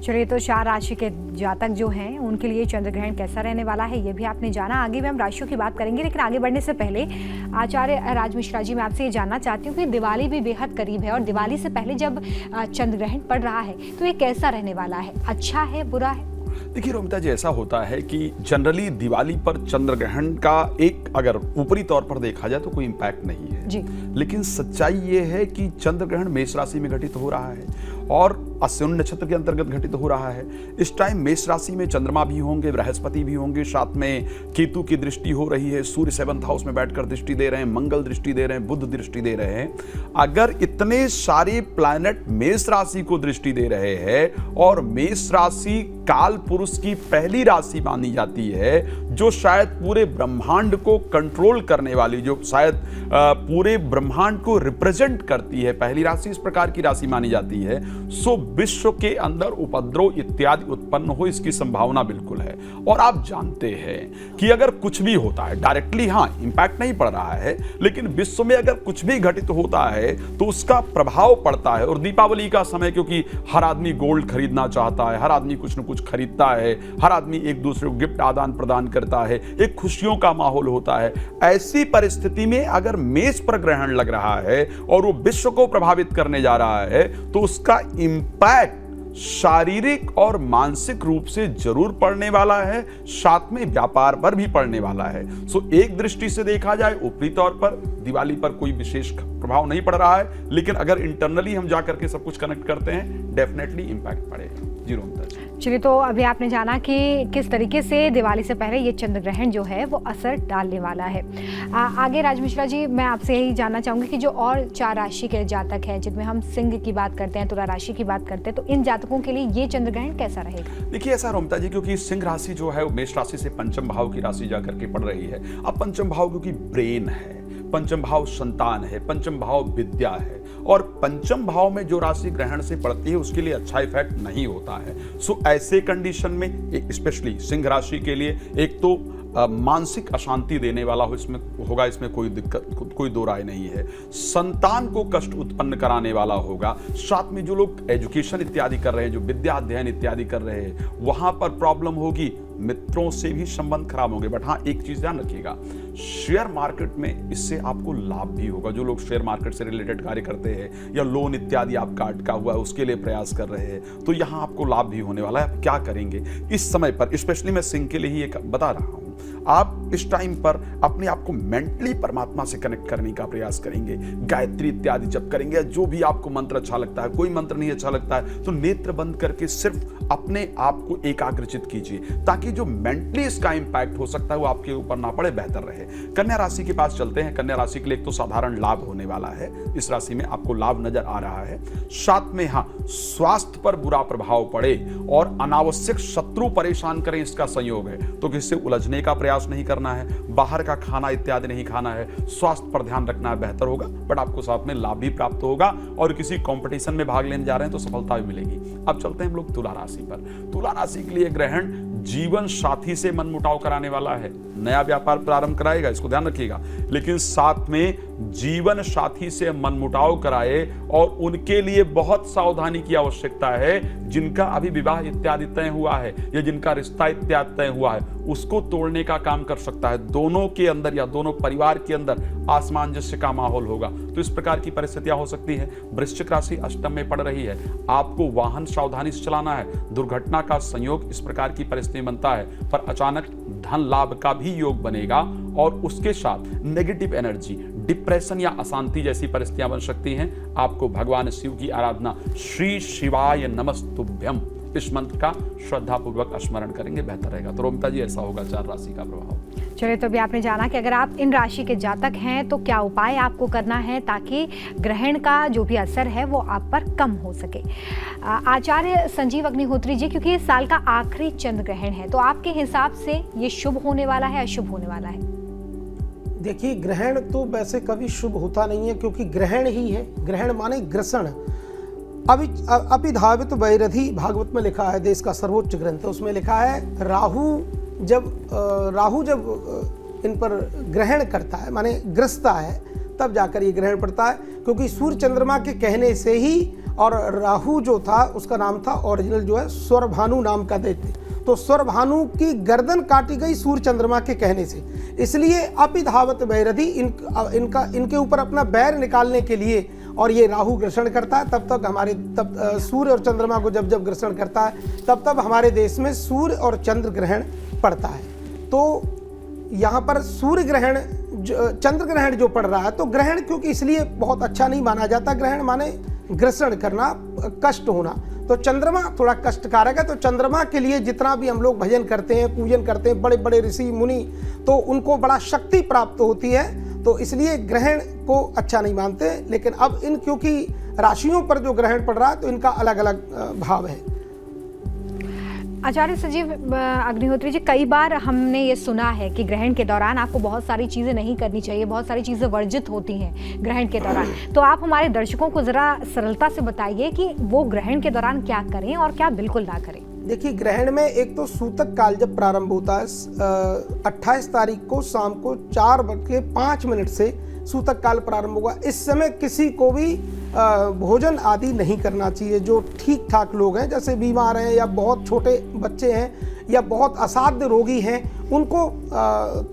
चलिए, तो 4 राशि के जातक जो हैं उनके लिए चंद्र ग्रहण कैसा रहने वाला है ये भी आपने जाना। आगे भी हम राशियों की बात करेंगे, लेकिन आगे बढ़ने से पहले आचार्य राज मिश्रा जी, मैं आपसे ये जानना चाहती हूँ कि दिवाली भी बेहद करीब है और दिवाली से पहले जब चंद्र ग्रहण पड़ रहा है तो ये कैसा रहने वाला है, अच्छा है, बुरा है? देखिए रोमिता जी, ऐसा होता है कि जनरली दिवाली पर चंद्र ग्रहण का एक अगर ऊपरी तौर पर देखा जाए तो कोई इम्पैक्ट नहीं है जी। लेकिन सच्चाई ये है कि चंद्र ग्रहण मेष राशि में घटित हो रहा है और अश्विन नक्षत्र के अंतर्गत घटित हो रहा है। इस टाइम मेष राशि में चंद्रमा भी होंगे, बृहस्पति भी होंगे, साथ में केतु की दृष्टि हो रही है, सूर्य 7th हाउस में बैठकर दृष्टि दे रहे हैं, मंगल दृष्टि दे रहे हैं, बुध दृष्टि दे रहे हैं। अगर इतने सारे प्लैनेट मेष राशि को दृष्टि दे रहे हैं और मेष राशि काल पुरुष की पहली राशि मानी जाती है, जो शायद पूरे ब्रह्मांड को कंट्रोल करने वाली, जो शायद पूरे ब्रह्मांड को रिप्रेजेंट करती है, पहली राशि इस प्रकार की राशि मानी जाती है, सो विश्व के अंदर उपद्रव इत्यादि उत्पन्न हो इसकी संभावना बिल्कुल है। और आप जानते हैं कि अगर कुछ भी होता है डायरेक्टली, हाँ इंपैक्ट नहीं पड़ रहा है, लेकिन विश्व में अगर कुछ भी घटित होता है तो उसका प्रभाव पड़ता है। और दीपावली का समय, क्योंकि हर आदमी गोल्ड खरीदना चाहता है, हर आदमी कुछ न कुछ खरीदता है, हर आदमी एक दूसरे को गिफ्ट आदान प्रदान करता है, एक खुशियों का माहौल होता है। ऐसी परिस्थिति में अगर मेष पर ग्रहण लग रहा है और वो विश्व को प्रभावित करने जा रहा है तो उसका इम्पैक्ट शारीरिक और मानसिक रूप से जरूर पड़ने वाला है, साथ में व्यापार पर भी पड़ने वाला है। सो एक दृष्टि से देखा जाए ऊपरी तौर पर दिवाली पर कोई विशेष प्रभाव नहीं पड़ रहा है, लेकिन अगर इंटरनली हम जाकर के सब कुछ कनेक्ट करते हैं डेफिनेटली इंपैक्ट पड़ेगा। जी रोमिता जी। चलिए, तो अभी आपने जाना कि किस तरीके से दिवाली से पहले ये चंद्र ग्रहण जो है वो असर डालने वाला है। आगे राज मिश्रा जी, मैं आपसे यही जानना चाहूंगी कि जो और 4 राशि के जातक हैं, जिनमें हम सिंह की बात करते हैं, तुला राशि की बात करते हैं, तो इन जातकों के लिए ये चंद्र ग्रहण कैसा रहेगा? देखिए ऐसा रोमिता जी, क्योंकि सिंह राशि जो है वो मेष राशि से पंचम भाव की राशि जाकर के पड़ रही है। अब पंचम भाव क्योंकि ब्रेन है, पंचम भाव संतान है, पंचम भाव विद्या है, और पंचम भाव में जो राशि ग्रहण से पड़ती है उसके लिए अच्छा इफेक्ट नहीं होता है। सो ऐसे कंडीशन में स्पेशली सिंह राशि के लिए एक तो मानसिक अशांति देने वाला होगा, इसमें कोई दिक्कत, कोई दो राय नहीं है। संतान को कष्ट उत्पन्न कराने वाला होगा, साथ में जो लोग एजुकेशन इत्यादि कर रहे हैं, जो विद्या अध्ययन इत्यादि कर रहे हैं, वहां पर प्रॉब्लम होगी, मित्रों से भी संबंध खराब होंगे। बट हाँ एक चीज ध्यान रखिएगा, शेयर मार्केट में इससे आपको लाभ भी होगा। जो लोग शेयर मार्केट से रिलेटेड कार्य करते हैं या लोन इत्यादि आपका अटका हुआ है उसके लिए प्रयास कर रहे हैं, तो यहां आपको लाभ भी होने वाला है। आप क्या करेंगे इस समय पर, स्पेशली मैं सिंह के लिए ही एक बता रहा हूं, आप इस टाइम पर अपने आप को मेंटली परमात्मा से कनेक्ट करने का प्रयास करेंगे, गायत्री इत्यादि जप करेंगे, जो भी आपको मंत्र अच्छा लगता है। कोई मंत्र नहीं अच्छा लगता है तो नेत्र बंद करके सिर्फ अपने आप को एकाग्रचित कीजिए, ताकि जो मेंटली इसका इंपैक्ट हो सकता है वो आपके ऊपर ना पड़े, बेहतर रहे। कन्या राशि के पास चलते हैं। कन्या राशि के लिए एक तो साधारण लाभ होने वाला है, इस राशि में आपको लाभ नजर आ रहा है। साथ में हाँ स्वास्थ्य पर बुरा प्रभाव पड़े और अनावश्यक शत्रु परेशान करें, इसका संयोग है, तो किससे उलझने का प्रयास नहीं करना है, बाहर का खाना इत्यादि नहीं खाना है, स्वास्थ्य पर ध्यान रखना है, बेहतर होगा। बट आपको साथ में लाभ भी प्राप्त होगा और किसी कंपटीशन में भाग लेने जा रहे हैं तो सफलता भी मिलेगी। अब चलते हैं हम लोग तुला राशि पर। तुला राशि के लिए ग्रहण जीवन साथी से मनमुटाव कराने वाला है, नया व्यापार प्रारंभ कराएगा, इसको ध्यान रखिएगा, लेकिन साथ में जीवन साथी से मनमुटाव कराए और उनके लिए बहुत सावधानी की आवश्यकता है। जिनका अभी विवाह इत्यादि तय हुआ है या जिनका रिश्ता इत्यादि तय हुआ है उसको तोड़ने का काम कर सकता है। दोनों के अंदर या दोनों परिवार के अंदर असमंजस्य का माहौल होगा, तो इस प्रकार की परिस्थितियां हो सकती है। वृश्चिक राशि अष्टम में पड़ रही है, आपको वाहन सावधानी से चलाना है। दुर्घटना का संयोग इस प्रकार की परिस्थिति बनता है, पर अचानक धन लाभ का भी योग बनेगा और उसके साथ नेगेटिव एनर्जी, डिप्रेशन या अशांति जैसी परिस्थितियां बन सकती हैं। आपको भगवान शिव की आराधना, श्री शिवाय नमस्तुभ्यम, इस मंत्र का श्रद्धा पूर्वक स्मरण करेंगे, बेहतर रहेगा। तो रोमिता जी ऐसा होगा 4 राशि का प्रभाव। चलिए, तो अभी आपने जाना कि अगर आप इन राशि के जातक हैं तो क्या उपाय आपको करना है ताकि ग्रहण का जो भी असर है वो आप पर कम हो सके। आचार्य संजीव अग्निहोत्री जी, क्योंकि इस साल का आखिरी चंद्र ग्रहण है, तो आपके हिसाब से ये शुभ होने वाला है, अशुभ होने वाला है? देखिए, ग्रहण तो वैसे कभी शुभ होता नहीं है, क्योंकि ग्रहण ही है। ग्रहण माने ग्रसण। अभिधावित वैरधि भागवत में लिखा है, देश का सर्वोच्च ग्रंथ, उसमें लिखा है राहु जब इन पर ग्रहण करता है, माने ग्रसता है, तब जाकर ये ग्रहण पड़ता है। क्योंकि सूर्य चंद्रमा के कहने से ही और राहु जो था उसका नाम था ओरिजिनल जो है स्वरभानु नाम का दैत्य। तो स्वरभानु की गर्दन काटी गई सूर्य चंद्रमा के कहने से, इसलिए अपिधावत वैरधि इनके ऊपर अपना बैर निकालने के लिए, और ये राहु ग्रसण करता है तब सूर्य और चंद्रमा को जब ग्रसण करता है तब हमारे देश में सूर्य और चंद्र ग्रहण पड़ता है। तो यहाँ पर सूर्य ग्रहण चंद्र ग्रहण जो पड़ रहा है, तो ग्रहण क्योंकि इसलिए बहुत अच्छा नहीं माना जाता, ग्रहण माने ग्रसण करना, कष्ट होना, तो चंद्रमा थोड़ा कष्टकारक है। तो चंद्रमा के लिए जितना भी हम लोग भजन करते हैं, पूजन करते हैं, बड़े बड़े ऋषि मुनि, तो उनको बड़ा शक्ति प्राप्त होती है, तो इसलिए ग्रहण को अच्छा नहीं मानते। लेकिन अब क्योंकि राशियों पर जो ग्रहण पड़ रहा है तो इनका अलग अलग भाव है। आचार्य संजीव अग्निहोत्री जी, कई बार हमने ये सुना है कि ग्रहण के दौरान आपको बहुत सारी चीज़ें नहीं करनी चाहिए, बहुत सारी चीज़ें वर्जित होती हैं ग्रहण के दौरान। तो आप हमारे दर्शकों को ज़रा सरलता से बताइए कि वो ग्रहण के दौरान क्या करें और क्या बिल्कुल ना करें। देखिए, ग्रहण में एक तो सूतक काल जब प्रारंभ होता है 28 तारीख को शाम को 4:05 से सूतक काल प्रारंभ होगा। इस समय किसी को भी भोजन आदि नहीं करना चाहिए। जो ठीक ठाक लोग हैं, जैसे बीमार हैं या बहुत छोटे बच्चे हैं या बहुत असाध्य रोगी हैं, उनको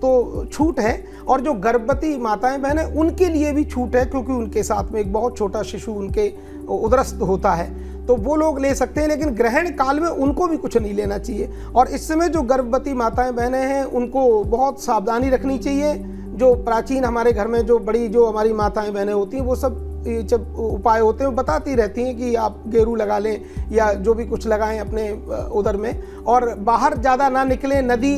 तो छूट है, और जो गर्भवती माताएं बहनें उनके लिए भी छूट है, क्योंकि उनके साथ में एक बहुत छोटा शिशु उनके उदरस्त होता है, तो वो लोग ले सकते हैं। लेकिन ग्रहण काल में उनको भी कुछ नहीं लेना चाहिए। और इस समय जो गर्भवती माताएं बहनें हैं उनको बहुत सावधानी रखनी चाहिए। जो प्राचीन हमारे घर में जो हमारी माताएं बहनें होती हैं, वो सब जब उपाय होते हैं वो बताती रहती हैं कि आप गेरू लगा लें या जो भी कुछ लगाएं अपने उदर में, और बाहर ज़्यादा ना निकलें, नदी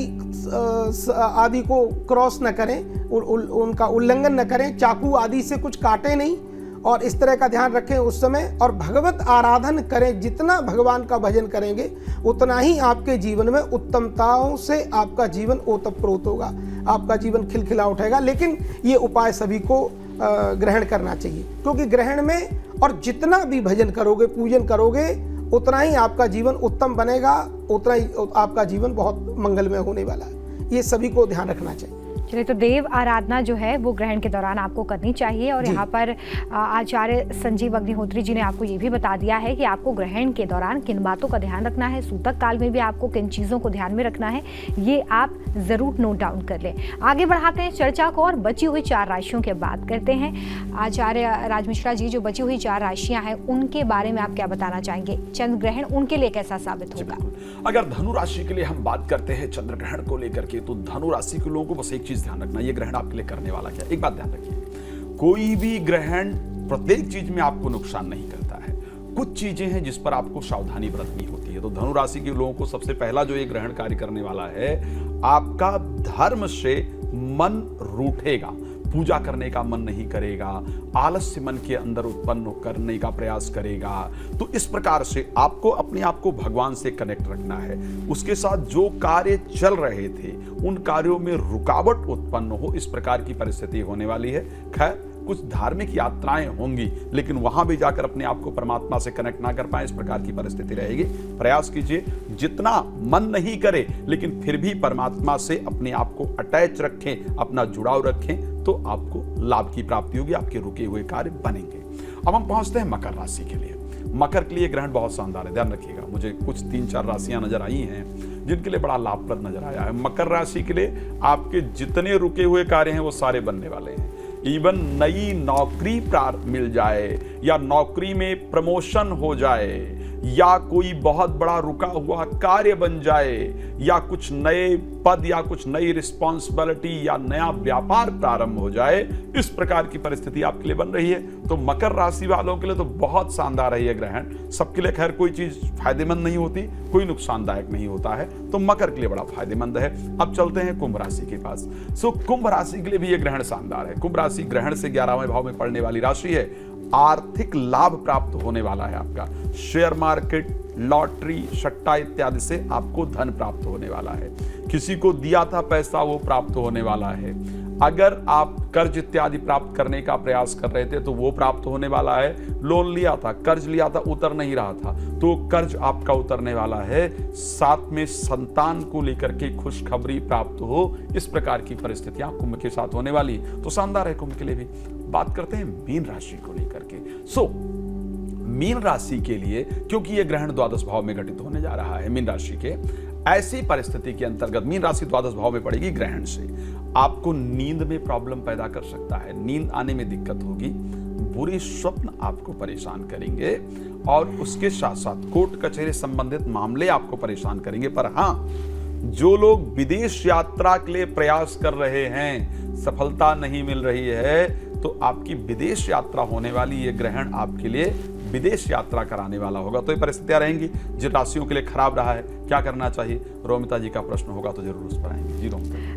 आदि को क्रॉस न करें, उनका उल्लंघन न करें, चाकू आदि से कुछ काटें नहीं, और इस तरह का ध्यान रखें उस समय। और भगवत आराधन करें, जितना भगवान का भजन करेंगे उतना ही आपके जीवन में उत्तमताओं से आपका जीवन ओतप्रोत होगा, आपका जीवन खिलखिला उठेगा। लेकिन ये उपाय सभी को ग्रहण करना चाहिए, क्योंकि ग्रहण में और जितना भी भजन करोगे, पूजन करोगे, उतना ही आपका जीवन उत्तम बनेगा, उतना ही आपका जीवन बहुत मंगलमय होने वाला है। ये सभी को ध्यान रखना चाहिए। चलिए, तो देव आराधना जो है वो ग्रहण के दौरान आपको करनी चाहिए। और यहाँ पर आचार्य संजीव अग्निहोत्री जी ने आपको ये भी बता दिया है कि आपको ग्रहण के दौरान किन बातों का ध्यान रखना है, सूतक काल में भी आपको किन चीज़ों को ध्यान में रखना है, ये आप ज़रूर नोट डाउन कर लें। आगे बढ़ाते हैं चर्चा को और बची हुई 4 राशियों की बात करते हैं। आचार्य राज मिश्रा जी, जो बची हुई 4 राशियाँ हैं उनके बारे में आप क्या बताना चाहेंगे? चंद्र ग्रहण उनके लिए कैसा साबित होगा? अगर धनु राशि के लिए हम बात करते हैं चंद्र ग्रहण को लेकर के, तो धनु राशि के लोगों को बस एक चीज ध्यान रखना, ये ग्रहण आपके लिए करने वाला क्या। एक बात ध्यान रखिए, कोई भी ग्रहण प्रत्येक चीज में आपको नुकसान नहीं करता है। कुछ चीजें हैं जिस पर आपको सावधानी बरतनी होती है। तो धनु राशि के लोगों को सबसे पहला जो ये ग्रहण कार्य करने वाला है, आपका धर्म से मन रूठेगा, पूजा करने का मन नहीं करेगा, आलस्य मन के अंदर उत्पन्न करने का प्रयास करेगा। तो इस प्रकार से आपको अपने आप को भगवान से कनेक्ट रखना है। उसके साथ जो कार्य चल रहे थे उन कार्यों में रुकावट उत्पन्न हो, इस प्रकार की परिस्थिति होने वाली है। खैर, कुछ धार्मिक यात्राएं होंगी, लेकिन वहां भी जाकर अपने आप को परमात्मा से कनेक्ट ना कर पाए, इस प्रकार की परिस्थिति रहेगी। प्रयास कीजिए, जितना मन नहीं करे लेकिन फिर भी परमात्मा से अपने आप को अटैच रखें, अपना जुड़ाव रखें, तो आपको लाभ की प्राप्ति होगी, आपके रुके हुए कार्य बनेंगे। अब हम पहुंचते हैं मकर राशि के लिए। मकर के लिए ग्रहण बहुत शानदार है, ध्यान रखिएगा। मुझे कुछ 3-4 राशियां नजर आई हैं जिनके लिए बड़ा लाभप्रद नजर आया है। मकर राशि के लिए आपके जितने रुके हुए कार्य हैं वो सारे बनने वाले हैं। इवन नई नौकरी मिल जाए, या नौकरी में प्रमोशन हो जाए, या कोई बहुत बड़ा रुका हुआ कार्य बन जाए, या कुछ नए पद या कुछ नई रिस्पॉन्सिबिलिटी या नया व्यापार प्रारंभ हो जाए, इस प्रकार की परिस्थिति आपके लिए बन रही है। तो मकर राशि वालों के लिए तो बहुत शानदार है यह ग्रहण। सबके लिए खैर कोई चीज फायदेमंद नहीं होती, कोई नुकसानदायक नहीं होता है, तो मकर के लिए बड़ा फायदेमंद है। अब चलते हैं कुंभ राशि के पास। कुंभ राशि के लिए भी यह ग्रहण शानदार है। कुंभ राशि ग्रहण से 11वें भाव में पड़ने वाली राशि है। आर्थिक लाभ प्राप्त होने वाला है आपका। शेयर मार्केट, लॉटरी, सट्टा इत्यादि से आपको धन प्राप्त होने वाला है। किसी को दिया था पैसा, वो प्राप्त होने वाला है। अगर आप कर्ज इत्यादि प्राप्त करने का प्रयास कर रहे थे तो वो प्राप्त होने वाला है। लोन लिया था, कर्ज लिया था, उतर नहीं रहा था, तो कर्ज आपका उतरने वाला है। साथ में संतान को लेकर के खुशखबरी प्राप्त हो, इस प्रकार की परिस्थितियां कुंभ के साथ होने वाली, तो शानदार है कुंभ के लिए भी। बात करते हैं मीन राशि को लेकर के। मीन राशि के लिए, क्योंकि यह ग्रहण द्वादश भाव में घटित होने जा रहा है मीन राशि के, ऐसी परिस्थिति के अंतर्गत मीन राशि द्वादश भाव में पड़ेगी ग्रहण से, आपको नींद में प्रॉब्लम पैदा कर सकता है, नींद आने में दिक्कत होगी, बुरे स्वप्न आपको परेशान करेंगे और उसके साथ साथ कोर्ट कचहरी संबंधित मामले आपको परेशान करेंगे। पर हाँ, जो लोग विदेश यात्रा के लिए प्रयास कर रहे हैं, सफलता नहीं मिल रही है, तो आपकी विदेश यात्रा होने वाली ये ग्रहण आपके लिए विदेश यात्रा कराने वाला होगा। तो ये परिस्थितियां रहेंगी। जिन राशियों के लिए खराब रहा है, क्या करना चाहिए, रोमिता जी का प्रश्न होगा तो जरूर उस पर आएंगे। जी रोमिता।